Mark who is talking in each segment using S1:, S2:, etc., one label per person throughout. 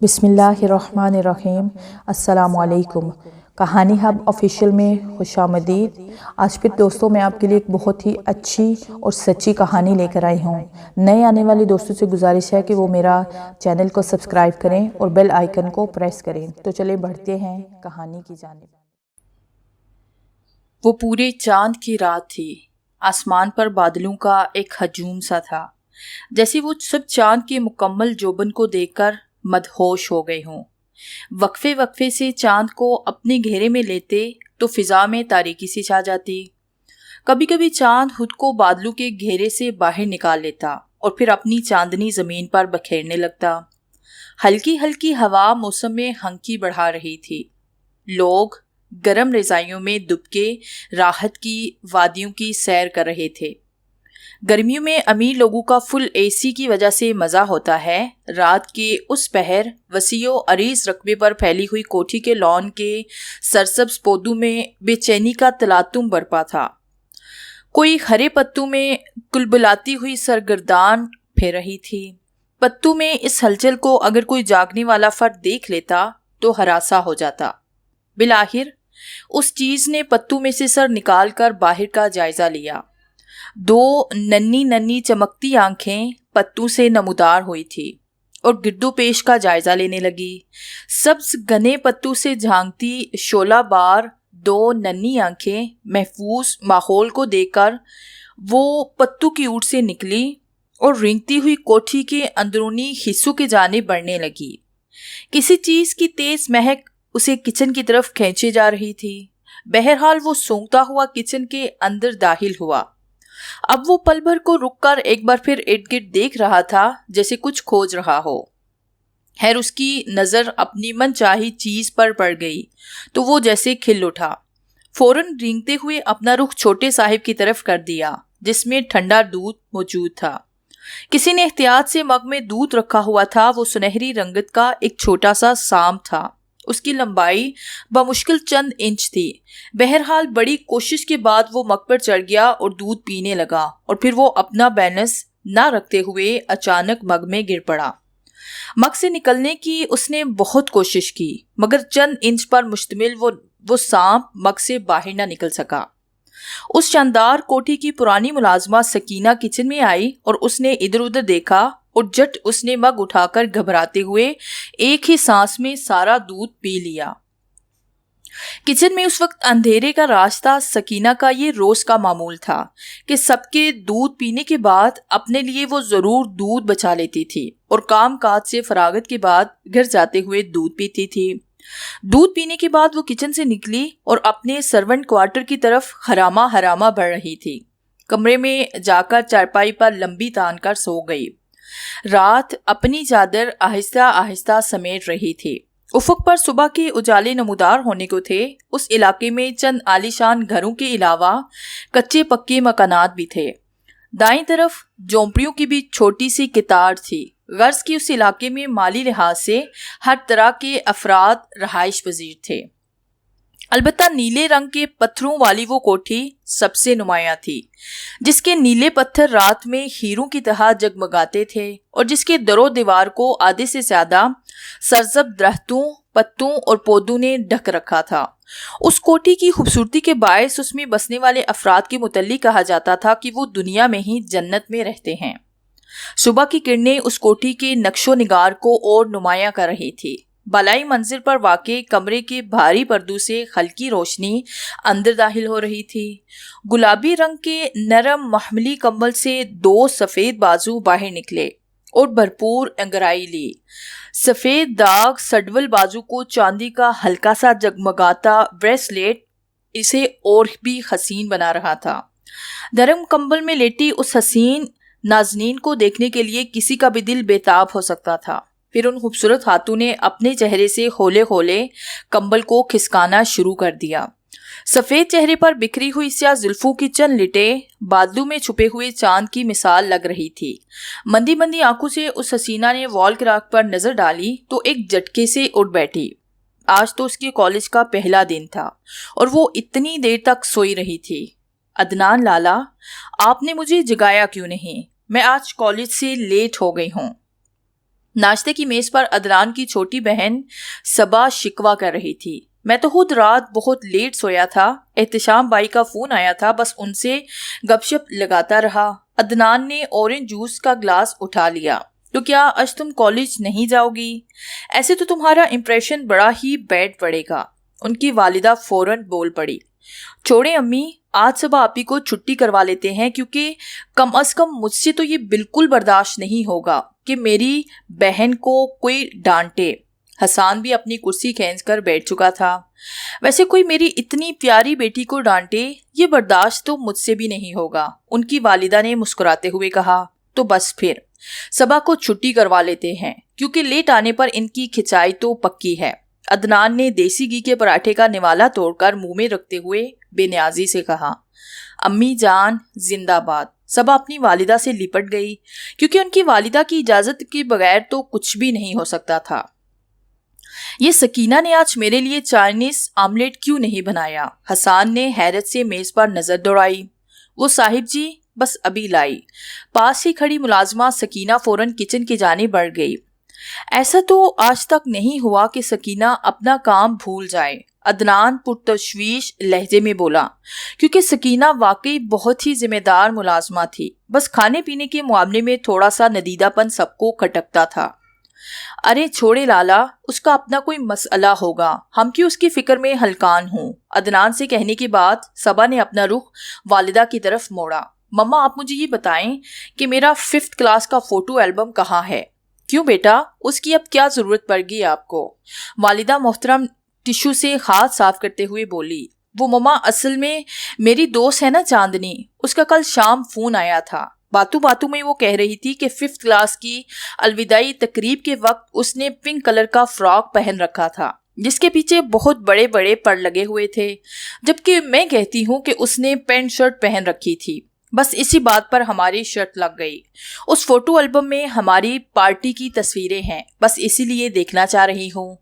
S1: بسم اللہ الرحمن الرحیم۔ السلام علیکم۔ کہانی ہب آفیشیل میں خوش آمدید۔ آج پھر دوستوں میں آپ کے لیے ایک بہت ہی اچھی اور سچی کہانی لے کر آئی ہوں۔ نئے آنے والے دوستوں سے گزارش ہے کہ وہ میرا چینل کو سبسکرائب کریں اور بیل آئیکن کو پریس کریں۔ تو چلیں بڑھتے ہیں کہانی کی جانب۔
S2: وہ پورے چاند کی رات تھی۔ آسمان پر بادلوں کا ایک ہجوم سا تھا، جیسے وہ سب چاند کے مکمل جوبن کو دیکھ کر مدہوش ہو گئے ہوں۔ وقفے وقفے سے چاند کو اپنے گھیرے میں لیتے تو فضا میں تاریکی سی چھا جاتی۔ کبھی کبھی چاند خود کو بادلوں کے گھیرے سے باہر نکال لیتا اور پھر اپنی چاندنی زمین پر بکھیرنے لگتا۔ ہلکی ہلکی ہوا موسم میں ہنکی بڑھا رہی تھی۔ لوگ گرم رضائیوں میں دبکے راحت کی وادیوں کی سیر کر رہے تھے۔ گرمیوں میں امیر لوگوں کا فل اے سی کی وجہ سے مزہ ہوتا ہے۔ رات کے اس پہر وسیع و عریض رقبے پر پھیلی ہوئی کوٹھی کے لان کے سرسبز پودوں میں بے چینی کا تلاطم برپا تھا۔ کوئی ہرے پتوں میں کلبلاتی ہوئی سرگردان پھر رہی تھی۔ پتوں میں اس ہلچل کو اگر کوئی جاگنے والا فرد دیکھ لیتا تو ہراساں ہو جاتا۔ بالآخر اس چیز نے پتوں میں سے سر نکال کر باہر کا جائزہ لیا۔ دو ننھی ننھی چمکتی آنکھیں پتوں سے نمودار ہوئی تھی اور گردو پیش کا جائزہ لینے لگی۔ سبز گھنے پتوں سے جھانکتی شعلہ بار دو ننھی آنکھیں محفوظ ماحول کو دیکھ کر وہ پتوں کی اوٹ سے نکلی اور رینگتی ہوئی کوٹھی کے اندرونی حصوں کی جانب بڑھنے لگی۔ کسی چیز کی تیز مہک اسے کچن کی طرف کھینچے جا رہی تھی۔ بہرحال وہ سونگتا ہوا کچن کے اندر داخل ہوا۔ اب وہ پل بھر کو رک کر ایک بار پھر ارد گرد دیکھ رہا تھا، جیسے کچھ کھوج رہا ہو۔ خیر اس کی نظر اپنی من چاہی چیز پر پڑ گئی تو وہ جیسے کھل اٹھا۔ فوراً رینگتے ہوئے اپنا رخ چھوٹے صاحب کی طرف کر دیا، جس میں ٹھنڈا دودھ موجود تھا۔ کسی نے احتیاط سے مگ میں دودھ رکھا ہوا تھا۔ وہ سنہری رنگت کا ایک چھوٹا سا سام تھا۔ اس کی لمبائی بمشکل چند انچ تھی۔ بہرحال بڑی کوشش کے بعد وہ مگ پر چڑھ گیا اور دودھ پینے لگا، اور پھر وہ اپنا بیلنس نہ رکھتے ہوئے اچانک مگ میں گر پڑا۔ مگ سے نکلنے کی اس نے بہت کوشش کی، مگر چند انچ پر مشتمل وہ سانپ مگ سے باہر نہ نکل سکا۔ اس شاندار کوٹھی کی پرانی ملازمہ سکینہ کچن میں آئی اور اس نے ادھر ادھر دیکھا اور جٹ اس نے مگ اٹھا کر گھبراتے ہوئے ایک ہی سانس میں سارا دودھ پی لیا۔ کچن میں اس وقت اندھیرے کا راز تھا۔ سکینہ کا یہ روز کا معمول تھا کہ سب کے دودھ پینے کے بعد اپنے لیے وہ ضرور دودھ بچا لیتی تھی اور کام کاج سے فراغت کے بعد گھر جاتے ہوئے دودھ پیتی تھی۔ دودھ پینے کے بعد وہ کچن سے نکلی اور اپنے سرونٹ کوارٹر کی طرف حرامہ حرامہ بڑھ رہی تھی۔ کمرے میں جا کر چارپائی پر لمبی تان کر سو گئی۔ رات اپنی چادر آہستہ آہستہ سمیٹ رہی تھی۔ افق پر صبح کے اجالے نمودار ہونے کو تھے۔ اس علاقے میں چند عالیشان گھروں کے علاوہ کچے پکے مکانات بھی تھے۔ دائیں طرف جھونپڑیوں کی بھی چھوٹی سی قطار تھی۔ غرض کہ اس علاقے میں مالی لحاظ سے ہر طرح کے افراد رہائش پذیر تھے۔ البتہ نیلے رنگ کے پتھروں والی وہ کوٹھی سب سے نمایاں تھی، جس کے نیلے پتھر رات میں ہیروں کی طرح جگمگاتے تھے اور جس کے در و دیوار کو آدھے سے زیادہ سرسبز درختوں، پتوں اور پودوں نے ڈھک رکھا تھا۔ اس کوٹھی کی خوبصورتی کے باعث اس میں بسنے والے افراد کے متعلق کہا جاتا تھا کہ وہ دنیا میں ہی جنت میں رہتے ہیں۔ صبح کی کرنیں اس کوٹھی کے نقش و نگار کو اور نمایاں کر رہی تھی۔ بالائی منزل پر واقع کمرے کے بھاری پردوں سے ہلکی روشنی اندر داخل ہو رہی تھی۔ گلابی رنگ کے نرم محملی کمبل سے دو سفید بازو باہر نکلے اور بھرپور انگرائی لی۔ سفید داغ سڈول بازو کو چاندی کا ہلکا سا جگمگاتا بریسلیٹ اسے اور بھی حسین بنا رہا تھا۔ نرم کمبل میں لیٹی اس حسین نازنین کو دیکھنے کے لیے کسی کا بھی دل بےتاب ہو سکتا تھا۔ پھر ان خوبصورت ہاتھوں نے اپنے چہرے سے ہولے ہولے کمبل کو کھسکانا شروع کر دیا۔ سفید چہرے پر بکھری ہوئی سیاہ زلفوں کی چند لٹیں بادلوں میں چھپے ہوئے چاند کی مثال لگ رہی تھی۔ مندی مندی آنکھوں سے اس حسینہ نے وال کراک پر نظر ڈالی تو ایک جھٹکے سے اٹھ بیٹھی۔ آج تو اس کے کالج کا پہلا دن تھا اور وہ اتنی دیر تک سوئی رہی تھی۔ عدنان لالا، آپ نے مجھے جگایا کیوں نہیں؟ میں آج کالج سے لیٹ ہو گئی ہوں۔ ناشتے کی میز پر عدنان کی چھوٹی بہن صبا شکوہ کر رہی تھی۔ میں تو خود رات بہت لیٹ سویا تھا، احتشام بھائی کا فون آیا تھا، بس ان سے گپ شپ لگاتا رہا۔ عدنان نے اورنج جوس کا گلاس اٹھا لیا۔ تو کیا آج تم کالج نہیں جاؤ گی؟ ایسے تو تمہارا امپریشن بڑا ہی بیڈ پڑے گا۔ ان کی والدہ فوراً بول پڑی، چھوڑے امی، آج صبح آپی کو چھٹی کروا لیتے ہیں، کیونکہ کم از کم مجھ سے تو یہ بالکل برداشت نہیں ہوگا کہ میری بہن کو کوئی ڈانٹے۔ حسان بھی اپنی کرسی کھینچ کر بیٹھ چکا تھا۔ ویسے کوئی میری اتنی پیاری بیٹی کو ڈانٹے، یہ برداشت تو مجھ سے بھی نہیں ہوگا، ان کی والدہ نے مسکراتے ہوئے کہا۔ تو بس پھر صبا کو چھٹی کروا لیتے ہیں، کیونکہ لیٹ آنے پر ان کی کھچائی تو پکی ہے۔ عدنان نے دیسی گھی کے پراٹھے کا نوالا توڑ کر منہ میں رکھتے ہوئے بے نیازی سے کہا۔ امی جان زندہ باد۔ صبا اپنی والدہ سے لپٹ گئی، کیونکہ ان کی والدہ کی اجازت کے بغیر تو کچھ بھی نہیں ہو سکتا تھا۔ یہ سکینہ نے آج میرے لیے چائنیز آملیٹ کیوں نہیں بنایا؟ حسان نے حیرت سے میز پر نظر دوڑائی۔ وہ صاحب جی بس ابھی لائی۔ پاس ہی کھڑی ملازمہ سکینہ فوراً کچن کی جانب بڑھ گئی۔ ایسا تو آج تک نہیں ہوا کہ سکینہ اپنا کام بھول جائے، عدنان پرتشویش لہجے میں بولا، کیونکہ سکینہ واقعی بہت ہی ذمہ دار ملازمہ تھی، بس کھانے پینے کے معاملے میں تھوڑا سا ندیدہ پن سب کو کھٹکتا تھا۔ ارے چھوڑے لالا، اس کا اپنا کوئی مسئلہ ہوگا، ہم کیوں اس کی فکر میں ہلکان ہوں؟ عدنان سے کہنے کے بعد صبا نے اپنا رخ والدہ کی طرف موڑا۔ مما آپ مجھے یہ بتائیں کہ میرا 5th کلاس کا فوٹو البم کہاں ہے؟ کیوں بیٹا، اس کی اب کیا ضرورت پڑ گئی آپ کو؟ والدہ محترم ٹشو سے ہاتھ صاف کرتے ہوئے بولی۔ وہ مما اصل میں میری دوست ہے نا چاندنی، اس کا کل شام فون آیا تھا۔ باتوں میں وہ کہہ رہی تھی کہ 5th کلاس کی الوداعی تقریب کے وقت اس نے پنک کلر کا فراک پہن رکھا تھا، جس کے پیچھے بہت بڑے بڑے پر لگے ہوئے تھے، جبکہ میں کہتی ہوں کہ اس نے پینٹ شرٹ پہن رکھی تھی۔ بس اسی بات پر ہماری شرط لگ گئی۔ اس فوٹو البم میں ہماری پارٹی کی تصویریں ہیں، بس اسی لیے دیکھنا چاہ رہی ہوں۔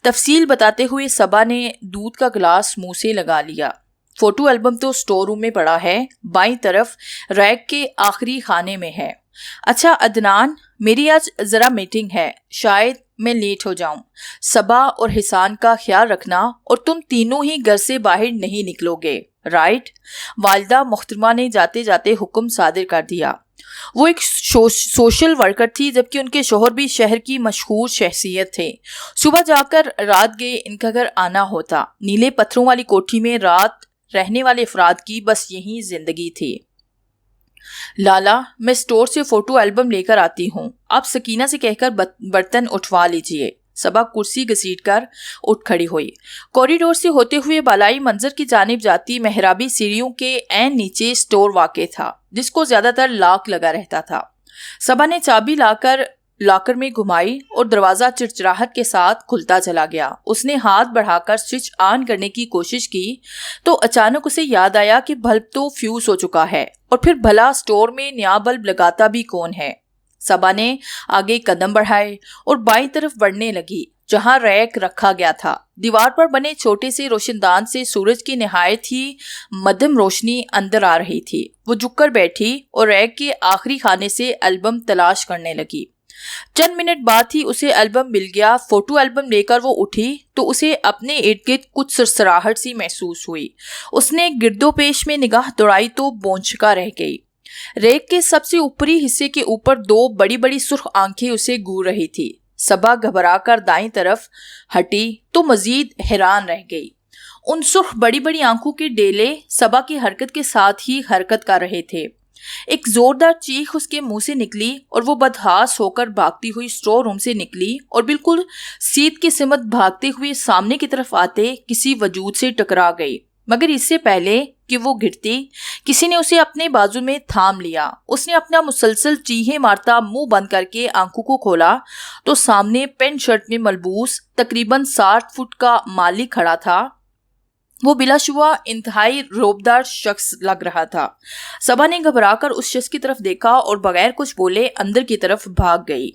S2: تفصیل بتاتے ہوئے صبا نے دودھ کا گلاس منہ سے لگا لیا۔ فوٹو البم تو اسٹور روم میں پڑا ہے، بائیں طرف ریک کے آخری خانے میں ہے۔ اچھا عدنان، میری آج ذرا میٹنگ ہے، شاید میں لیٹ ہو جاؤں۔ صبا اور حسان کا خیال رکھنا، اور تم تینوں ہی گھر سے باہر نہیں نکلو گے، رائٹ؟ والدہ محترمہ نے جاتے جاتے حکم صادر کر دیا۔ وہ ایک سوشل ورکر تھی، جبکہ ان کے شوہر بھی شہر کی مشہور شخصیت تھے۔ صبح جا کر رات گئے ان کا گھر آنا ہوتا۔ نیلے پتھروں والی کوٹھی میں رات رہنے والے افراد کی بس یہی زندگی تھی۔ لالا، میں اسٹور سے فوٹو البم لے کر آتی ہوں، آپ سکینہ سے کہہ کر برتن اٹھوا لیجئے۔ صبا کرسی گھسیٹ کر اٹھ کھڑی ہوئی۔ کوریڈور سے ہوتے ہوئے بالائی منظر کی جانب جاتی محرابی سیڑھیوں کے عین نیچے اسٹور واقع تھا، جس کو زیادہ تر لاک لگا رہتا تھا۔ صبا نے چابی لا کر لاکر میں گھمائی اور دروازہ چرچراہٹ کے ساتھ کھلتا چلا گیا۔ اس نے ہاتھ بڑھا کر سوئچ آن کرنے کی کوشش کی تو اچانک اسے یاد آیا کہ بلب تو فیوز ہو چکا ہے، اور پھر بھلا اسٹور میں نیا بلب لگاتا بھی کون ہے؟ صبا نے آگے قدم بڑھائے اور بائیں طرف بڑھنے لگی، جہاں ریک رکھا گیا تھا۔ دیوار پر بنے چھوٹے سے روشن دان سے سورج کی نہایت ہی مدھم روشنی اندر آ رہی تھی۔ وہ جھک کر بیٹھی اور ریک کے آخری خانے سے البم تلاش کرنے لگی۔ چند منٹ بعد ہی اسے البم مل گیا۔ فوٹو البم لے کر وہ اٹھی تو اسے اپنے ارد گرد کچھ سرسراہٹ سی محسوس ہوئی۔ اس نے گرد و پیش میں نگاہ دوڑائی تو بونچکا رہ گئی۔ ریک کے سب سے اوپری حصے کے اوپر 2 بڑی بڑی سرخ آنکھیں اسے گور رہی تھی۔ صبا گھبرا کر دائیں طرف ہٹی تو مزید حیران رہ گئی۔ ان سرخ بڑی بڑی آنکھوں کے ڈیلے صبا کی حرکت کے ساتھ ہی حرکت کر رہے تھے۔ ایک زوردار چیخ اس کے منہ سے نکلی اور وہ بدحاس ہو کر بھاگتی ہوئی اسٹور روم سے نکلی اور بالکل سیدھ کی سمت بھاگتے ہوئے سامنے کی طرف آتے کسی وجود سے ٹکرا گئی، مگر اس سے پہلے کہ وہ گرتی کسی نے اسے اپنے بازو میں تھام لیا۔ اس نے اپنا مسلسل چیخیں مارتا منہ بند کر کے آنکھوں کو کھولا تو سامنے پینٹ شرٹ میں ملبوس تقریباً 60 فٹ کا مالک کھڑا تھا۔ وہ بلا شبہ انتہائی رعبدار شخص لگ رہا تھا۔ صبا نے گھبرا کر اس شخص کی طرف دیکھا اور بغیر کچھ بولے اندر کی طرف بھاگ گئی۔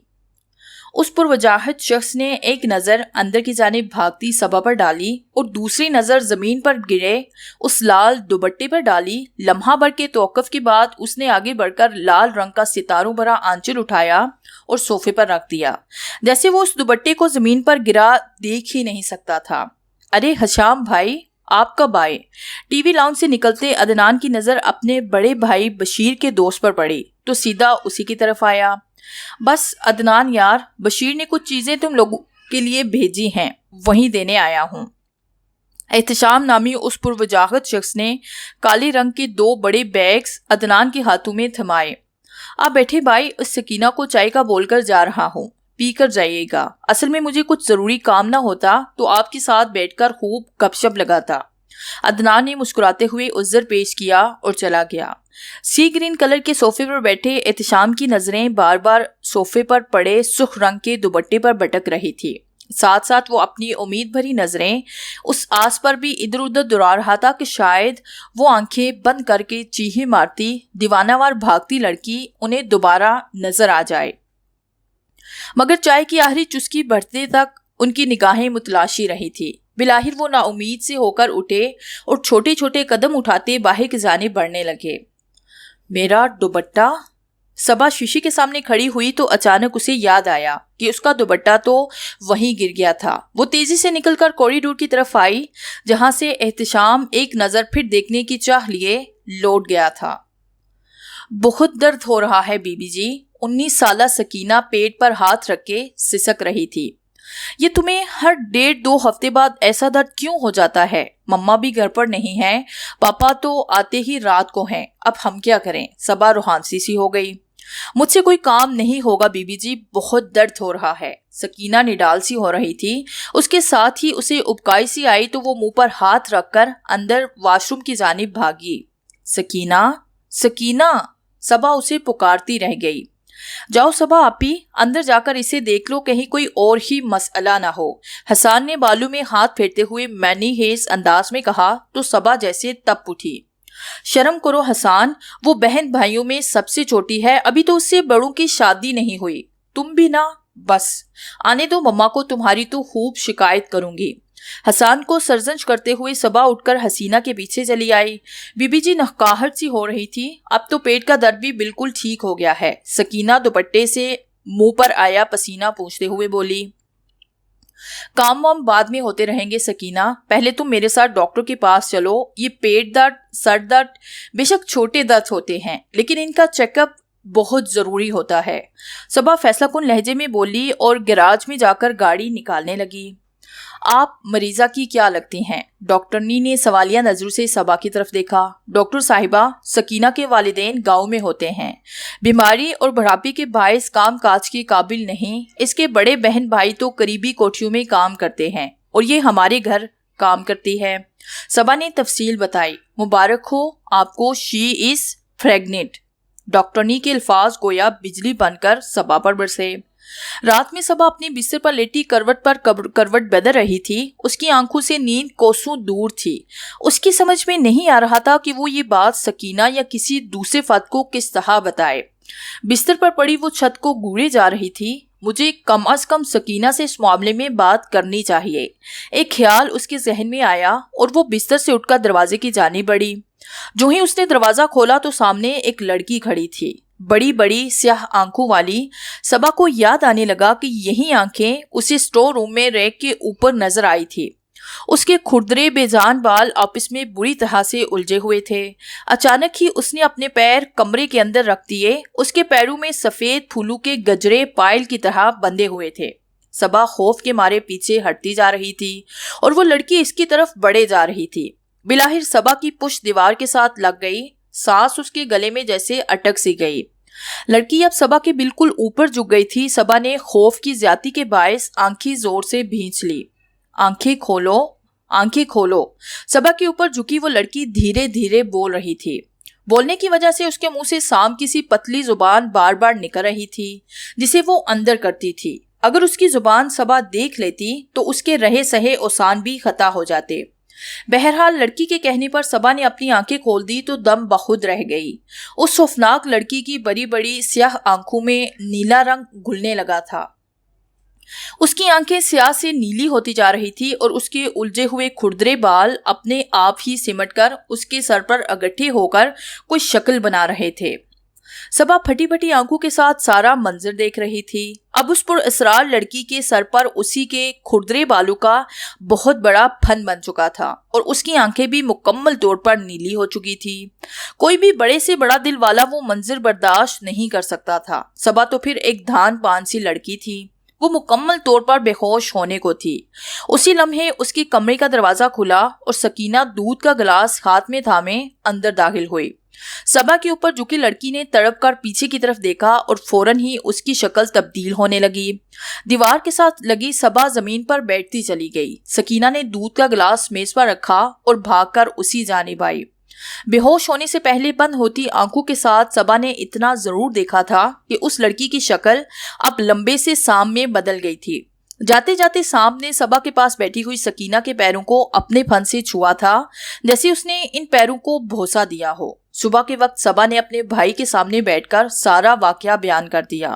S2: اس پر وجاہت شخص نے ایک نظر اندر کی جانب بھاگتی صبا پر ڈالی اور دوسری نظر زمین پر گرے اس لال دوپٹے پر ڈالی۔ لمحہ بھر کے توقف کے بعد اس نے آگے بڑھ کر لال رنگ کا ستاروں بھرا آنچل اٹھایا اور صوفے پر رکھ دیا، جیسے وہ اس دوپٹے کو زمین پر گرا دیکھ ہی نہیں سکتا تھا۔ ارے ہشام بھائی، آپ کب آئے؟ ٹی وی لاؤنج سے نکلتے عدنان کی نظر اپنے بڑے بھائی بشیر کے دوست پر پڑی تو سیدھا اسی کی طرف آیا۔ بس عدنان یار، بشیر نے کچھ چیزیں تم لوگوں کے لیے بھیجی ہیں، وہیں دینے آیا ہوں۔ احتشام نامی اس پروجاہت شخص نے کالے رنگ کے 2 بڑے بیگز عدنان کے ہاتھوں میں تھمائے۔ آپ بیٹھے بھائی، اس سکینہ کو چائے کا بول کر جا رہا ہوں، پی کر جائیے گا۔ اصل میں مجھے کچھ ضروری کام نہ ہوتا تو آپ کے ساتھ بیٹھ کر خوب گپ شپ لگاتا۔ عدنان نے مسکراتے ہوئے عذر پیش کیا اور چلا گیا۔ سی گرین کلر کے صوفے پر بیٹھے احتشام کی نظریں بار بار صوفے پر پڑے سرخ رنگ کے دوپٹے پر بھٹک رہی تھی۔ ساتھ ساتھ وہ اپنی امید بھری نظریں اس آس پر بھی ادھر ادھر دوڑا رہا تھا کہ شاید وہ آنکھیں بند کر کے چیخیں مارتی دیوانہ وار بھاگتی لڑکی انہیں دوبارہ نظر آ جائے، مگر چائے کی آخری چسکی بڑھتے تک ان کی نگاہیں متلاشی رہی تھی۔ بلاخر وہ نا امید سے ہو کر اٹھے اور چھوٹے چھوٹے قدم اٹھاتے باہر کی جانب بڑھنے لگے۔ میرا دوپٹہ؟ صبا شیشے کے سامنے کھڑی ہوئی تو اچانک اسے یاد آیا کہ اس کا دوپٹہ تو وہیں گر گیا تھا۔ وہ تیزی سے نکل کر کوریڈور کی طرف آئی جہاں سے احتشام ایک نظر پھر دیکھنے کی چاہ لیے لوٹ گیا تھا۔ بہت درد ہو رہا ہے بی بی جی، 19 سالہ سکینہ پیٹ پر ہاتھ رکھ کے سسک رہی تھی۔ یہ تمہیں ہر 1.5-2 ہفتے بعد ایسا درد کیوں ہو جاتا ہے؟ مما بھی گھر پر نہیں ہیں، پاپا تو آتے ہی رات کو ہیں، اب ہم کیا کریں؟ صبا روحانسی سی ہو گئی۔ مجھ سے کوئی کام نہیں ہوگا بی بی جی، بہت درد ہو رہا ہے۔ سکینہ نڈال سی ہو رہی تھی، اس کے ساتھ ہی اسے ابکائی سی آئی تو وہ منہ پر ہاتھ رکھ کر اندر واش روم کی جانب بھاگی۔ سکینہ، سکینہ، صبا اسے پکارتی رہ گئی۔ جاؤ صبا آپی، اندر جا کر اسے دیکھ لو، کہیں کوئی اور ہی مسئلہ نہ ہو۔ حسان نے بالوں میں ہاتھ پھیرتے ہوئے مینی ہیز انداز میں کہا تو صبا جیسے تپ اٹھی۔ شرم کرو حسان، وہ بہن بھائیوں میں سب سے چھوٹی ہے، ابھی تو اس سے بڑوں کی شادی نہیں ہوئی۔ تم بھی نہ، بس آنے دو مما کو، تمہاری تو خوب شکایت کروں گی۔ حسان کو سرزنش کرتے ہوئے صبا اٹھ کر حسینہ کے پیچھے چلی آئی۔ بی بی جی نہکاہٹ سی ہو رہی تھی، اب تو پیٹ کا درد بھی بالکل ٹھیک ہو گیا ہے۔ سکینہ دوپٹے سے منہ پر آیا پسینہ پوچھتے ہوئے بولی۔ کام وام بعد میں ہوتے رہیں گے سکینہ، پہلے تم میرے ساتھ ڈاکٹر کے پاس چلو۔ یہ پیٹ درد، سر درد بے شک چھوٹے درد ہوتے ہیں، لیکن ان کا چیک اپ بہت ضروری ہوتا ہے، صبا فیصلہ کن لہجے میں بولی اور گیراج میں جا کر گاڑی نکالنے لگی۔ آپ مریضہ کی کیا لگتی ہیں؟ ڈاکٹرنی نے سوالیہ نظروں سے صبا کی طرف دیکھا۔ ڈاکٹر صاحبہ، سکینہ کے والدین گاؤں میں ہوتے ہیں، بیماری اور بڑھاپے کے باعث کام کاج کے قابل نہیں، اس کے بڑے بہن بھائی تو قریبی کوٹھیوں میں کام کرتے ہیں اور یہ ہمارے گھر کام کرتی ہے۔ صبا نے تفصیل بتائی۔ مبارک ہو آپ کو، شی از پریگننٹ۔ ڈاکٹرنی کے الفاظ گویا بجلی بن کر صبا پر برسے۔ رات میں صبا اپنی بستر پر لیٹی کروٹ پر کروٹ بدل رہی تھی، اس کی آنکھوں سے نیند کوسوں دور تھی۔ اس کی سمجھ میں نہیں آ رہا تھا کہ وہ یہ بات سکینہ یا کسی دوسرے فرد کو کس طرح بتائے۔ بستر پر پڑی وہ چھت کو گھوڑے جا رہی تھی۔ مجھے کم از کم سکینہ سے اس معاملے میں بات کرنی چاہیے، ایک خیال اس کے ذہن میں آیا اور وہ بستر سے اٹھ کر دروازے کی جانب بڑھی۔ جو ہی اس نے دروازہ کھولا تو سامنے ایک لڑکی کھڑی تھی، بڑی بڑی سیاہ آنکھوں والی۔ صبا کو یاد آنے لگا کہ یہی آنکھیں اسے اسٹور روم میں ریک کے اوپر نظر آئی تھی۔ اس کے کھردرے بے جان بال آپس میں بری طرح سے الجھے ہوئے تھے۔ اچانک ہی اس نے اپنے پیر کمرے کے اندر رکھ دیے، اس کے پیروں میں سفید پھولوں کے گجرے پائل کی طرح بندھے ہوئے تھے۔ صبا خوف کے مارے پیچھے ہٹتی جا رہی تھی اور وہ لڑکی اس کی طرف بڑھے جا رہی تھی۔ بلاخر صبا کی پشت دیوار کے ساتھ لگ گئی، سانس اس کے گلے میں جیسے اٹک سی گئی۔ لڑکی اب صبا کے بالکل اوپر جھک گئی تھی۔ صبا نے خوف کی زیادتی کے باعث آنکھیں زور سے بھینچ لی۔ آنکھیں کھولو، آنکھیں کھولو۔ صبا کے اوپر جھکی وہ لڑکی دھیرے دھیرے بول رہی تھی۔ بولنے کی وجہ سے اس کے منہ سے سام کی سی پتلی زبان بار بار نکل رہی تھی جسے وہ اندر کرتی تھی۔ اگر اس کی زبان صبا دیکھ لیتی تو اس کے رہے سہے اوسان بھی خطا ہو جاتے۔ بہرحال لڑکی کے کہنے پر صبا نے اپنی آنکھیں کھول دی تو دم بخود رہ گئی۔ اس خوفناک لڑکی کی بڑی بڑی سیاہ آنکھوں میں نیلا رنگ گھلنے لگا تھا۔ اس کی آنکھیں سیاہ سے نیلی ہوتی جا رہی تھی اور اس کے الجھے ہوئے کھردرے بال اپنے آپ ہی سمٹ کر اس کے سر پر اگٹھے ہو کر کوئی شکل بنا رہے تھے۔ صبا پھٹی پھٹی آنکھوں کے ساتھ سارا منظر دیکھ رہی تھی۔ اب اس پر اسرار لڑکی کے سر پر اسی کے کھردرے بالوں کا بہت بڑا پھن بن چکا تھا اور اس کی آنکھیں بھی مکمل طور پر نیلی ہو چکی تھی۔ کوئی بھی بڑے سے بڑا دل والا وہ منظر برداشت نہیں کر سکتا تھا۔ صبا تو پھر ایک دھان پان سی لڑکی تھی، وہ مکمل طور پر بے ہوش ہونے کو تھی۔ اسی لمحے اس کے کمرے کا دروازہ کھلا اور سکینہ دودھ کا گلاس ہاتھ میں تھامے اندر داخل ہوئی۔ صبا کے اوپر جھکی لڑکی نے تڑپ کر پیچھے کی طرف دیکھا اور فوراً ہی اس کی شکل تبدیل ہونے لگی۔ دیوار کے ساتھ لگی صبا زمین پر بیٹھتی چلی گئی۔ سکینہ نے دودھ کا گلاس میز پر رکھا اور بھاگ کر اسی جانب آئی۔ بے ہوش ہونے سے پہلے بند ہوتی آنکھوں کے ساتھ صبا نے اتنا ضرور دیکھا تھا کہ اس لڑکی کی شکل اب لمبے سے سام میں بدل گئی تھی۔ جاتے جاتے سام نے صبا کے پاس بیٹھی ہوئی سکینہ کے پیروں کو اپنے پھن سے چھوا تھا، جیسے اس نے ان پیروں کو بھوسا دیا ہو۔ صبح کے وقت صبا نے اپنے بھائی کے سامنے بیٹھ کر سارا واقعہ بیان کر دیا۔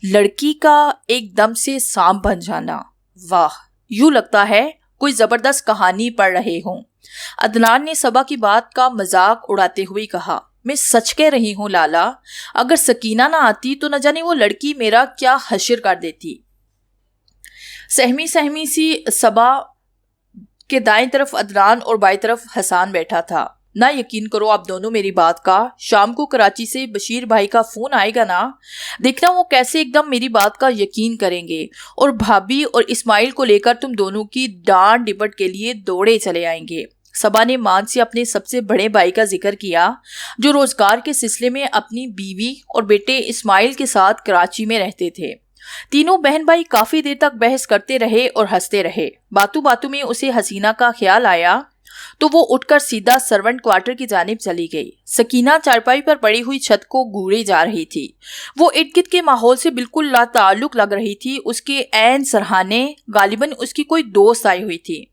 S2: لڑکی کا ایک دم سے سام بن جانا، واہ، یوں لگتا ہے کوئی زبردست کہانی پڑھ رہے ہوں۔ عدنان نے صبا کی بات کا مذاق اڑاتے ہوئے کہا، میں سچ کہہ رہی ہوں لالا، اگر سکینہ نہ آتی تو نہ جانے وہ لڑکی میرا کیا حشر کر دیتی۔ سہمی سہمی سی صبا کے دائیں طرف عدنان اور بائیں طرف حسان بیٹھا تھا۔ نہ یقین کرو آپ دونوں میری بات کا، شام کو کراچی سے بشیر بھائی کا فون آئے گا نا، دیکھنا وہ کیسے ایک دم میری بات کا یقین کریں گے اور بھابھی اور اسماعیل کو لے کر تم دونوں کی ڈانٹ ڈپٹ کے لیے دوڑے چلے آئیں گے۔ صبا نے مان سے اپنے سب سے بڑے بھائی کا ذکر کیا جو روزگار کے سلسلے میں اپنی بیوی اور بیٹے اسماعیل کے ساتھ کراچی میں رہتے تھے۔ تینوں بہن بھائی کافی دیر تک بحث کرتے رہے اور ہنستے رہے۔ باتوں باتوں میں اسے حسینہ کا خیال آیا تو وہ اٹھ کر سیدھا سرونٹ کوارٹر کی جانب چلی گئی۔ سکینہ چارپائی پر پڑی ہوئی چھت کو گھورے جا رہی تھی۔ وہ ارد گرد کے ماحول سے بالکل لا تعلق لگ رہی تھی۔ اس کے عین سرہانے غالباً اس کی کوئی دوست آئی ہوئی تھی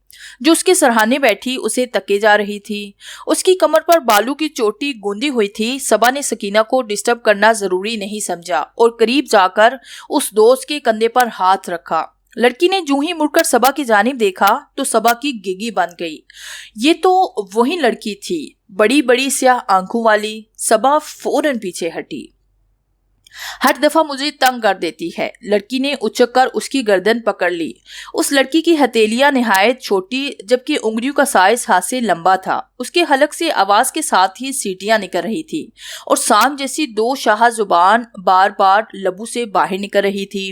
S2: جو اس کے سرہانے بیٹھی اسے تکے جا رہی تھی۔ اس کی کمر پر بالوں کی چوٹی گوندی ہوئی تھی۔ صبا نے سکینہ کو ڈسٹرب کرنا ضروری نہیں سمجھا اور قریب جا کر اس دوست کے کندھے پر ہاتھ رکھا۔ لڑکی نے جو ہی مڑ کر صبا کی جانب دیکھا تو صبا کی گگی بن گئی۔ یہ تو وہی لڑکی تھی، بڑی بڑی سیاہ آنکھوں والی۔ صبا فوراً پیچھے ہٹی۔ ہر دفعہ مجھے تنگ کر دیتی ہے، لڑکی نے اچک کر اس کی گردن پکڑ لی۔ اس لڑکی کی ہتھیلیاں نہایت چھوٹی جبکہ انگلیوں کا سائز ہاتھ سے لمبا تھا۔ اس کے حلق سے آواز کے ساتھ ہی سیٹیاں نکل رہی تھی اور سام جیسی دو شاہ زبان بار بار لبوں سے باہر نکل رہی تھی۔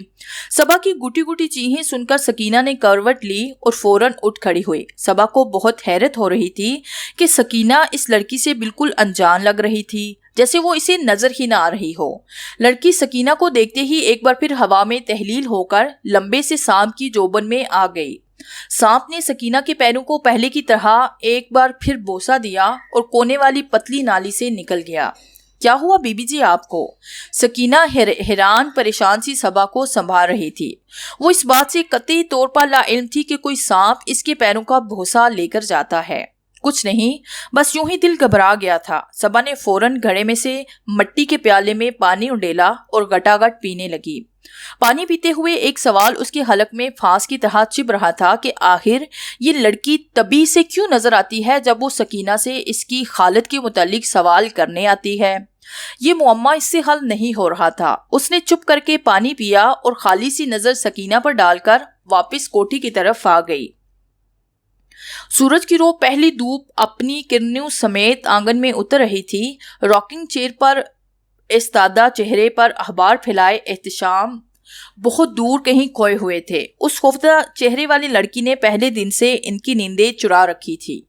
S2: صبا کی گوٹی گوٹی چیخیں سن کر سکینہ نے کروٹ لی اور فوراً اٹھ کھڑی ہوئی۔ صبا کو بہت حیرت ہو رہی تھی کہ سکینہ اس لڑکی سے بالکل انجان لگ رہی تھی، جیسے وہ اسے نظر ہی نہ آ رہی ہو۔ لڑکی سکینہ کو دیکھتے ہی ایک بار پھر ہوا میں تحلیل ہو کر لمبے سے سانپ کی جوبن میں آ گئی۔ سانپ نے سکینہ کے پیروں کو پہلے کی طرح ایک بار پھر بوسہ دیا اور کونے والی پتلی نالی سے نکل گیا۔ کیا ہوا بی بی جی آپ کو؟ سکینہ حیران پریشان سی صبا کو سنبھال رہی تھی۔ وہ اس بات سے قطعی طور پر لا علم تھی کہ کوئی سانپ اس کے پیروں کا بوسہ لے کر جاتا ہے۔ کچھ نہیں، بس یوں ہی دل گھبرا گیا تھا۔ صبا نے فوراً گھڑے میں سے مٹی کے پیالے میں پانی اڈیلا اور گٹا گٹ پینے لگی۔ پانی پیتے ہوئے ایک سوال اس کے حلق میں پھانس کی طرح چبھ رہا تھا کہ آخر یہ لڑکی طبی سے کیوں نظر آتی ہے جب وہ سکینہ سے اس کی حالت کے متعلق سوال کرنے آتی ہے؟ یہ معمہ اس سے حل نہیں ہو رہا تھا۔ اس نے چپ کر کے پانی پیا اور خالی سی نظر سکینہ پر ڈال کر واپس کوٹھی کی طرف آ گئی۔ سورج کی رو پہلی دھوپ اپنی کرنوں سمیت آنگن میں اتر رہی تھی۔ راکنگ چیئر پر ایستادہ چہرے پر اخبار پھیلائے احتشام بہت دور کہیں کھوئے ہوئے تھے۔ اس خوفزدہ چہرے والی لڑکی نے پہلے دن سے ان کی نیندیں چرا رکھی تھی۔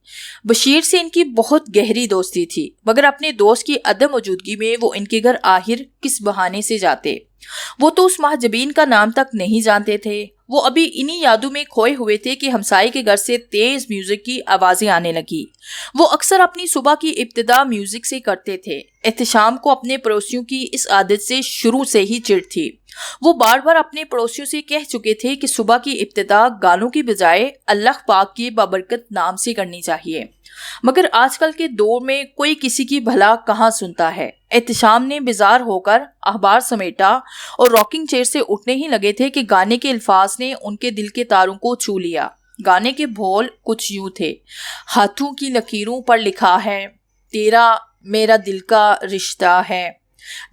S2: بشیر سے ان کی بہت گہری دوستی تھی، مگر اپنے دوست کی عدم موجودگی میں وہ ان کے گھر آخر کس بہانے سے جاتے؟ وہ تو اس محجبین کا نام تک نہیں جانتے تھے۔ وہ ابھی انہی یادوں میں کھوئے ہوئے تھے کہ ہمسائے کے گھر سے تیز میوزک کی آوازیں آنے لگی۔ وہ اکثر اپنی صبح کی ابتدا میوزک سے کرتے تھے۔ احتشام کو اپنے پڑوسیوں کی اس عادت سے شروع سے ہی چڑ تھی۔ وہ بار بار اپنے پڑوسیوں سے کہہ چکے تھے کہ صبح کی ابتدا گانوں کی بجائے اللہ پاک کے بابرکت نام سے کرنی چاہیے، مگر آج کل کے دور میں کوئی کسی کی بھلا کہاں سنتا ہے۔ احتشام نے بیزار ہو کر اخبار سمیٹا اور راکنگ چیئر سے اٹھنے ہی لگے تھے کہ گانے کے الفاظ نے ان کے دل کے تاروں کو چھو لیا۔ گانے کے بول کچھ یوں تھے: ہاتھوں کی لکیروں پر لکھا ہے تیرا میرا دل کا رشتہ ہے،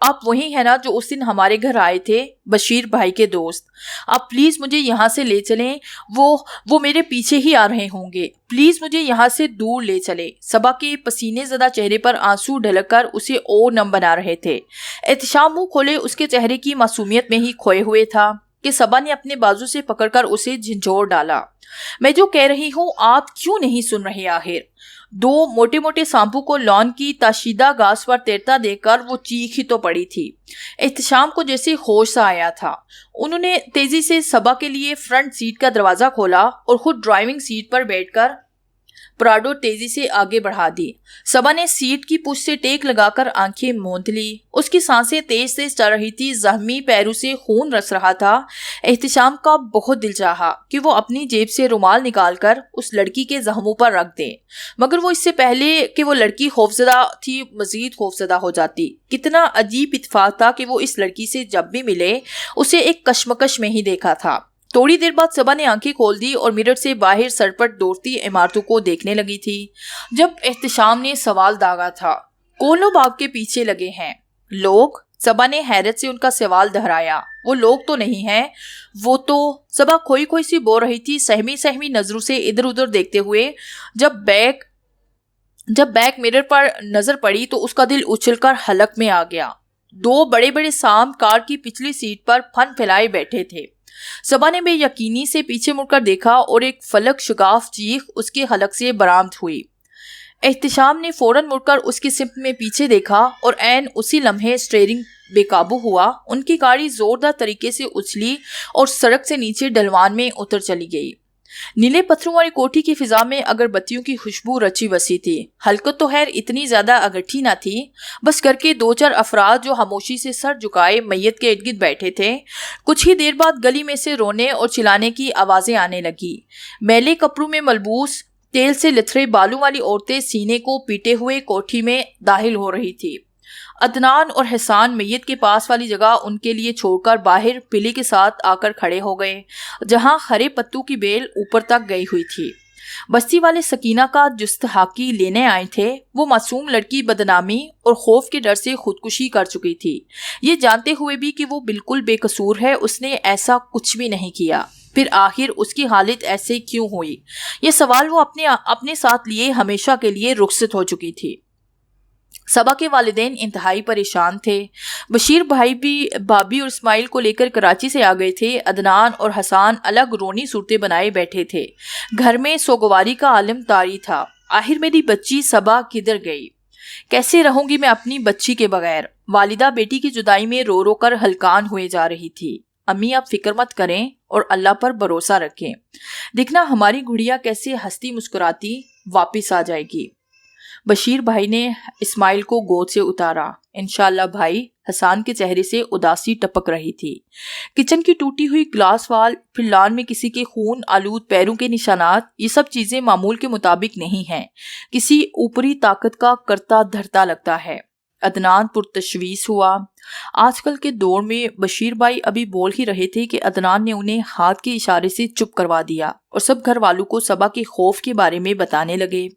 S2: آپ وہی ہیں نا جو اس دن ہمارے گھر آئے تھے، بشیر بھائی کے دوست؟ آپ پلیز مجھے یہاں سے لے چلیں، وہ میرے پیچھے ہی آ رہے ہوں گے، پلیز مجھے یہاں سے دور لے چلے۔ صبا کے پسینے زدہ چہرے پر آنسو ڈھلک کر اسے اور نم بنا رہے تھے۔ احتشام منہ کھولے اس کے چہرے کی معصومیت میں ہی کھوئے ہوئے تھا کہ صبا نے اپنے بازو سے پکڑ کر اسے جھنجھوڑ ڈالا۔ میں جو کہہ رہی ہوں آپ کیوں نہیں سن رہے؟ آخر دو موٹے موٹے سانپوں کو لان کی تاشیدہ گھاس پر تیرتا دیکھ کر وہ چیخ ہی تو پڑی تھی۔ احتشام کو جیسے ہوش سا آیا تھا۔ انہوں نے تیزی سے صبا کے لیے فرنٹ سیٹ کا دروازہ کھولا اور خود ڈرائیونگ سیٹ پر بیٹھ کر پراڈو تیزی سے آگے بڑھا دی۔ صبا نے سیٹ کی پشت سے ٹیک لگا کر آنکھیں موند لی۔ اس کی سانسیں تیز تیز چل رہی تھی، زخمی پیروں سے خون رس رہا تھا۔ احتشام کا بہت دل چاہا کہ وہ اپنی جیب سے رومال نکال کر اس لڑکی کے زخموں پر رکھ دے، مگر وہ اس سے پہلے کہ وہ لڑکی خوفزدہ تھی مزید خوفزدہ ہو جاتی۔ کتنا عجیب اتفاق تھا کہ وہ اس لڑکی سے جب بھی ملے اسے ایک کشمکش میں ہی دیکھا تھا۔ تھوڑی دیر بعد صبا نے آنکھیں کھول دی اور میرر سے باہر سرپٹ دوڑتی عمارتوں کو دیکھنے لگی تھی۔ جب احتشام نے سوال داغا تھا، کون لوگ آپ کے پیچھے لگے ہیں؟ لوگ؟ صبا نے حیرت سے ان کا سوال دہرایا۔ وہ لوگ تو نہیں ہیں، وہ تو… صبا کھوئی کھوئی سی بول رہی تھی، سہمی نظروں سے ادھر ادھر دیکھتے ہوئے۔ جب بیک میرر پر نظر پڑی تو اس کا دل اچھل کر حلق میں آ گیا۔ دو بڑے بڑے سانپ کار کی پچھلی سیٹ پر پھن پھیلائے بیٹھے تھے۔ صبا نے بے یقینی سے پیچھے مڑ کر دیکھا اور ایک فلک شگاف چیخ اس کے حلق سے برآمد ہوئی۔ احتشام نے فوراً مڑ کر اس کی سمت میں پیچھے دیکھا اور عین اسی لمحے اسٹیئرنگ بے قابو ہوا۔ ان کی گاڑی زوردار طریقے سے اچھلی اور سڑک سے نیچے ڈھلوان میں اتر چلی گئی۔ نیلے پتھروں والی کوٹھی کی فضا میں اگر بتیوں کی خوشبو رچی بسی تھی۔ حلقت تو خیر اتنی زیادہ اگٹھی نہ تھی، بس گھر کے دو چار افراد جو خاموشی سے سر جھکائے میت کے ارد گرد بیٹھے تھے۔ کچھ ہی دیر بعد گلی میں سے رونے اور چلانے کی آوازیں آنے لگی۔ میلے کپڑوں میں ملبوس تیل سے لتھڑے بالوں والی عورتیں سینے کو پیٹے ہوئے کوٹھی میں داخل ہو رہی تھی۔ عدنان اور حسان میت کے پاس والی جگہ ان کے لیے چھوڑ کر باہر پلی کے ساتھ آ کر کھڑے ہو گئے، جہاں ہرے پتوں کی بیل اوپر تک گئی ہوئی تھی۔ بستی والے سکینہ کا جستحاقی لینے آئے تھے۔ وہ معصوم لڑکی بدنامی اور خوف کے ڈر سے خودکشی کر چکی تھی، یہ جانتے ہوئے بھی کہ وہ بالکل بے قصور ہے۔ اس نے ایسا کچھ بھی نہیں کیا، پھر آخر اس کی حالت ایسے کیوں ہوئی؟ یہ سوال وہ اپنے ساتھ لیے ہمیشہ کے لیے رخصت ہو چکی تھی۔ صبا کے والدین انتہائی پریشان تھے۔ بشیر بھائی بھی بھابھی اور اسماعیل کو لے کر کراچی سے آ گئے تھے۔ عدنان اور حسان الگ رونی صورتیں بنائے بیٹھے تھے۔ گھر میں سوگواری کا عالم طاری تھا۔ آخر میری بچی صبا کدھر گئی؟ کیسے رہوں گی میں اپنی بچی کے بغیر؟ والدہ بیٹی کی جدائی میں رو رو کر ہلکان ہوئے جا رہی تھی۔ امی آپ فکر مت کریں اور اللہ پر بھروسہ رکھیں، دیکھنا ہماری گڑیا کیسے ہنستی مسکراتی واپس آ جائے گی۔ بشیر بھائی نے اسماعیل کو گود سے اتارا۔ انشاءاللہ بھائی۔ حسان کے چہرے سے اداسی ٹپک رہی تھی۔ کچن کی ٹوٹی ہوئی گلاس وال، پھر لان میں کسی کے خون آلود پیروں کے نشانات، یہ سب چیزیں معمول کے مطابق نہیں ہیں، کسی اوپری طاقت کا کرتا دھرتا لگتا ہے۔ عدنان پرتشویش ہوا۔ آج کل کے دور میں بشیر بھائی ابھی بول ہی رہے تھے کہ عدنان نے انہیں ہاتھ کے اشارے سے چپ کروا دیا اور سب گھر والوں کو صبا کے خوف کے بارے میں بتانے لگے۔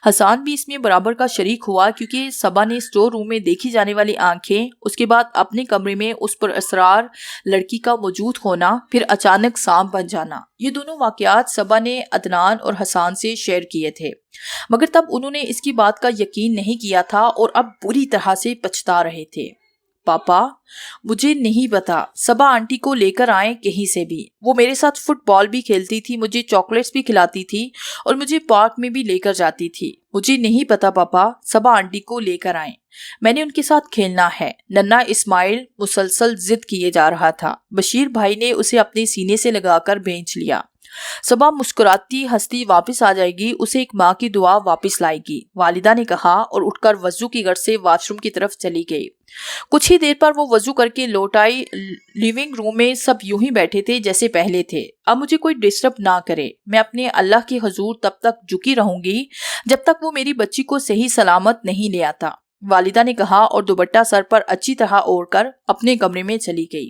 S2: حسان بھی اس میں برابر کا شریک ہوا، کیونکہ صبا نے اسٹور روم میں دیکھی جانے والی آنکھیں، اس کے بعد اپنے کمرے میں اس پر اسرار لڑکی کا موجود ہونا، پھر اچانک سانپ بن جانا، یہ دونوں واقعات صبا نے عدنان اور حسان سے شیئر کیے تھے، مگر تب انہوں نے اس کی بات کا یقین نہیں کیا تھا اور اب بری طرح سے پچھتا رہے تھے۔ پاپا مجھے نہیں پتا صبا آنٹی کو لے کر آئیں کہیں سے بھی، وہ میرے ساتھ فٹ بال بھی کھیلتی تھی، مجھے چاکلیٹس بھی کھلاتی تھی اور مجھے پارک میں بھی لے کر جاتی تھی۔ مجھے نہیں پتا پاپا، صبا آنٹی کو لے کر آئیں، میں نے ان کے ساتھ کھیلنا ہے۔ ننھا اسماعیل مسلسل ضد کیے جا رہا تھا۔ بشیر بھائی نے اسے اپنے سینے سے لگا کر بھینچ لیا۔ صبا مسکراتی ہنستی واپس آ جائے گی، اسے ایک ماں کی دعا واپس لائے گی، والدہ نے کہا اور اٹھ کر وضو کی غرض سے واش روم کی طرف چلی گئی۔ کچھ ہی دیر پر وہ وضو کر کے لوٹ آئی۔ لیونگ روم میں سب یوں ہی بیٹھے تھے جیسے پہلے تھے۔ اب مجھے کوئی ڈسٹرب نہ کرے، میں اپنے اللہ کے حضور تب تک جھکی رہوں گی جب تک وہ میری بچی کو صحیح سلامت نہیں لے آتا، والدہ نے کہا اور دوپٹہ سر پر اچھی طرح اوڑھ کر اپنے کمرے میں چلی گئی۔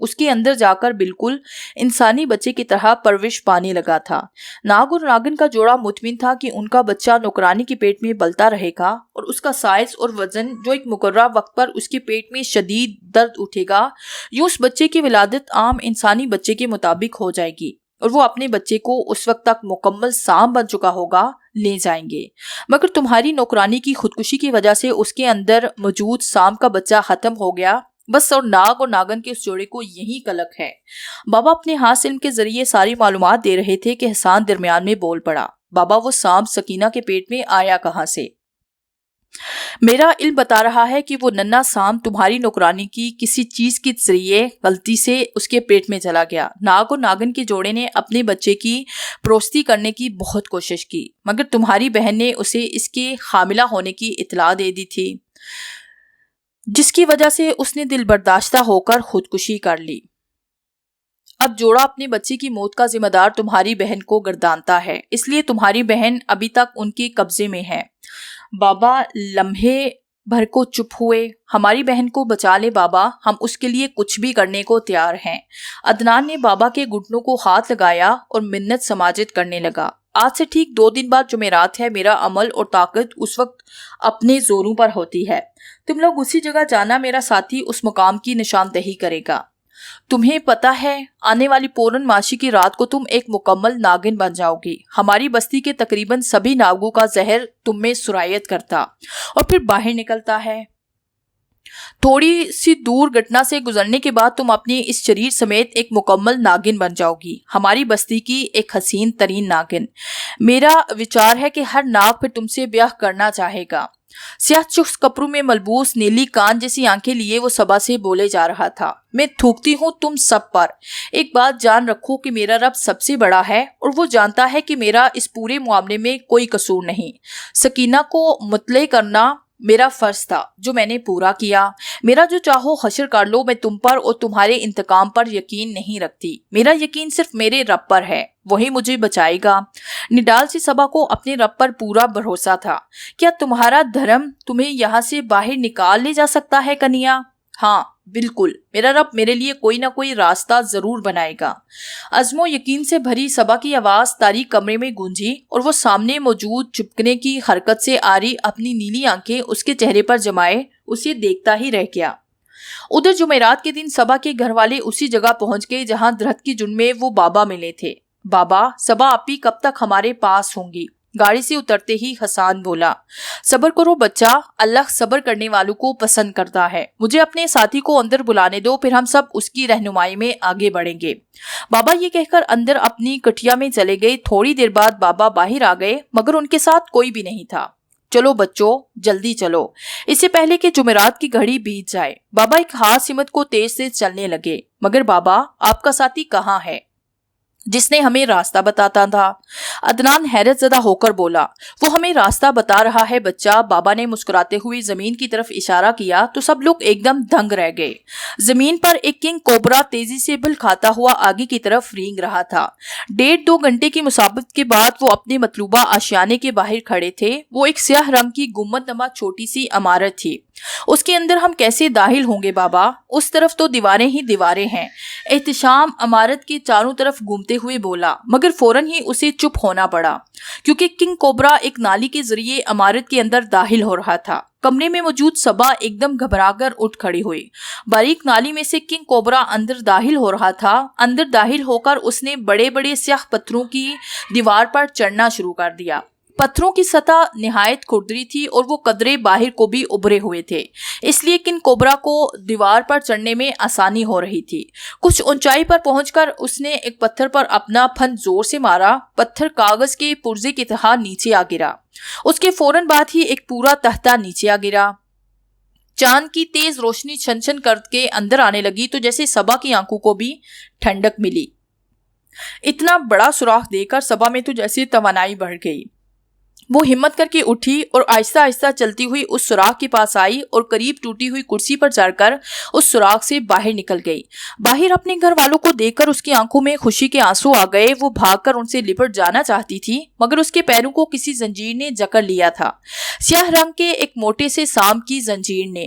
S2: اس کے اندر جا کر بالکل انسانی بچے کی طرح پرورش پانے لگا تھا۔ ناگ اور ناگن کا جوڑا مطمئن تھا کہ ان کا بچہ نوکرانی کے پیٹ میں بلتا رہے گا اور اس کا سائز اور وزن جو ایک مقررہ وقت پر اس کے پیٹ میں شدید درد اٹھے گا، یوں اس بچے کی ولادت عام انسانی بچے کے مطابق ہو جائے گی اور وہ اپنے بچے کو اس وقت تک مکمل سام بن چکا ہوگا لے جائیں گے۔ مگر تمہاری نوکرانی کی خودکشی کی وجہ سے اس کے اندر موجود سام کا بچہ ختم ہو گیا بس، اور ناگ اور ناگن کے اس جوڑے کو یہی کلک ہے۔ بابا اپنے ہاتھ علم کے ذریعے ساری معلومات دے رہے تھے کہ حسان درمیان میں بول پڑا، بابا وہ سام سکینہ کے پیٹ میں آیا کہاں سے؟ میرا علم بتا رہا ہے کہ وہ ننھا سام تمہاری نوکرانی کی کسی چیز کے ذریعے غلطی سے اس کے پیٹ میں چلا گیا۔ ناگ اور ناگن کے جوڑے نے اپنے بچے کی پروستی کرنے کی بہت کوشش کی، مگر تمہاری بہن نے اسے اس کے حاملہ ہونے کی اطلاع دے دی تھی، جس کی وجہ سے اس نے دل برداشتہ ہو کر خودکشی کر لی۔ اب جوڑا اپنے بچے کی موت کا ذمہ دار تمہاری بہن کو گردانتا ہے، اس لیے تمہاری بہن ابھی تک ان کے قبضے میں ہے۔ بابا لمحے بھر کو چپ ہوئے۔ ہماری بہن کو بچا لے بابا، ہم اس کے لیے کچھ بھی کرنے کو تیار ہیں۔ عدنان نے بابا کے گھٹنوں کو ہاتھ لگایا اور منت سماجت کرنے لگا۔ آج سے ٹھیک 2 دن بعد جمعرات ہے، میرا عمل اور طاقت اس وقت اپنے زوروں پر ہوتی ہے۔ تم لوگ اسی جگہ جانا، میرا ساتھی اس مقام کی نشاندہی کرے گا۔ تمہیں پتہ ہے آنے والی پورن ماشی کی رات کو تم ایک مکمل ناگن بن جاؤ گی۔ ہماری بستی کے تقریباً سبھی ناگوں کا زہر تم میں سرایت کرتا اور پھر باہر نکلتا ہے۔ تھوڑی سی دور گھٹنا سے گزرنے کے بعد تم اپنے اس شریر سمیت ایک مکمل ناگن بن جاؤ گی، ہماری بستی کی ایک حسین ترین ناگن۔ میرا وچار ہے کہ ہر ناگ پھر تم سے بیاہ کرنا چاہے گا۔ سیاہ چکس کپڑوں میں ملبوس، نیلی کان جیسی آنکھیں لیے وہ صبا سے بولے جا رہا تھا، میں تھوکتی ہوں تم سب پر۔ ایک بات جان رکھو کہ میرا رب سب سے بڑا ہے اور وہ جانتا ہے کہ میرا اس پورے معاملے میں کوئی قصور نہیں۔ سکینہ کو مطلع کرنا میرا فرض تھا جو میں نے پورا کیا۔ میرا جو چاہو حشر کر لو، میں تم پر اور تمہارے انتقام پر یقین نہیں رکھتی۔ میرا یقین صرف میرے رب پر ہے، وہی مجھے بچائے گا۔ نڈال سے صبا کو اپنے رب پر پورا بھروسہ تھا۔ کیا تمہارا دھرم تمہیں یہاں سے باہر نکال لے جا سکتا ہے کنیا؟ ہاں بالکل، میرا رب میرے لیے کوئی نہ کوئی راستہ ضرور بنائے گا۔ عزم و یقین سے بھری صبا کی آواز تاریک کمرے میں گونجی اور وہ سامنے موجود چپکنے کی حرکت سے آری اپنی نیلی آنکھیں اس کے چہرے پر جمائے اسے دیکھتا ہی رہ گیا۔ ادھر جمعرات کے دن صبا کے گھر والے اسی جگہ پہنچ گئے جہاں درخت کی جن میں وہ بابا ملے تھے۔ بابا، صبا آپی کب تک ہمارے پاس ہوں گی؟ گاڑی سے اترتے ہی حسان بولا۔ صبر کرو بچہ، اللہ صبر کرنے والوں کو پسند کرتا ہے۔ مجھے اپنے ساتھی کو اندر بلانے دو، پھر ہم سب اس کی رہنمائی میں آگے بڑھیں گے۔ بابا یہ کہہ کر اندر اپنی کٹیا میں چلے گئے۔ تھوڑی دیر بعد بابا باہر آ گئے، مگر ان کے ساتھ کوئی بھی نہیں تھا۔ چلو بچوں، جلدی چلو، اس سے پہلے کہ جمعرات کی گھڑی بیت جائے۔ بابا ایک ہاتھ سمت کو تیز سے چلنے لگے۔ مگر بابا، آپ کا ساتھی کہاں ہے جس نے ہمیں راستہ بتاتا تھا؟ عدنان حیرت زدہ ہو کر بولا۔ وہ ہمیں راستہ بتا رہا ہے بچہ۔ بابا نے مسکراتے ہوئے زمین کی طرف اشارہ کیا تو سب لوگ ایک دم دنگ رہ گئے۔ زمین پر ایک کنگ کوبرا تیزی سے بل کھاتا ہوا آگے کی طرف رینگ رہا تھا۔ 1.5-2 گھنٹے کی مسافت کے بعد وہ اپنے مطلوبہ آشیانے کے باہر کھڑے تھے۔ وہ ایک سیاہ رنگ کی گنبد نما چھوٹی سی عمارت تھی۔ اس کے اندر ہم کیسے داخل ہوں گے بابا؟ اس طرف تو دیواریں ہی دیواریں ہیں۔ احتشام عمارت کے چاروں طرف گھومتے ہوئے بولا، مگر فوراً ہی اسے چپ ہونا پڑا کیونکہ کنگ کوبرا ایک نالی کے ذریعے عمارت کے اندر داخل ہو رہا تھا۔ کمرے میں موجود صبا ایک دم گھبرا کر اٹھ کھڑی ہوئی۔ باریک نالی میں سے کنگ کوبرا اندر داخل ہو رہا تھا۔ اندر داخل ہو کر اس نے بڑے بڑے سیاہ پتھروں کی دیوار پر چڑھنا شروع کر دیا۔ پتھروں کی سطح نہایت کھردری تھی اور وہ قدرے باہر کو بھی ابھرے ہوئے تھے، اس لیے کنگ کوبرا کو دیوار پر چڑھنے میں آسانی ہو رہی تھی۔ کچھ اونچائی پر پہنچ کر اس نے ایک پتھر پر اپنا پھن زور سے مارا۔ پتھر کاغذ کے پرزے کی طرح نیچے آ گرا۔ اس کے فوراً بعد ہی ایک پورا تختہ نیچے آ گرا۔ چاند کی تیز روشنی چھن چھن کر کے اندر آنے لگی تو جیسے صبا کی آنکھوں کو بھی ٹھنڈک ملی۔ اتنا بڑا سوراخ دے کر صبا میں تو جیسے توانائی بڑھ گئی۔ وہ ہمت کر کے اٹھی اور آہستہ آہستہ چلتی ہوئی اس سوراخ کے پاس آئی اور قریب ٹوٹی ہوئی کرسی پر چڑھ کر اس سوراخ سے باہر نکل گئی۔ باہر اپنے گھر والوں کو دیکھ کر اس کی آنکھوں میں خوشی کے آنسو آ گئے۔ وہ بھاگ کر ان سے لپٹ جانا چاہتی تھی، مگر اس کے پیروں کو کسی زنجیر نے جکڑ لیا تھا، سیاہ رنگ کے ایک موٹے سے سام کی زنجیر نے۔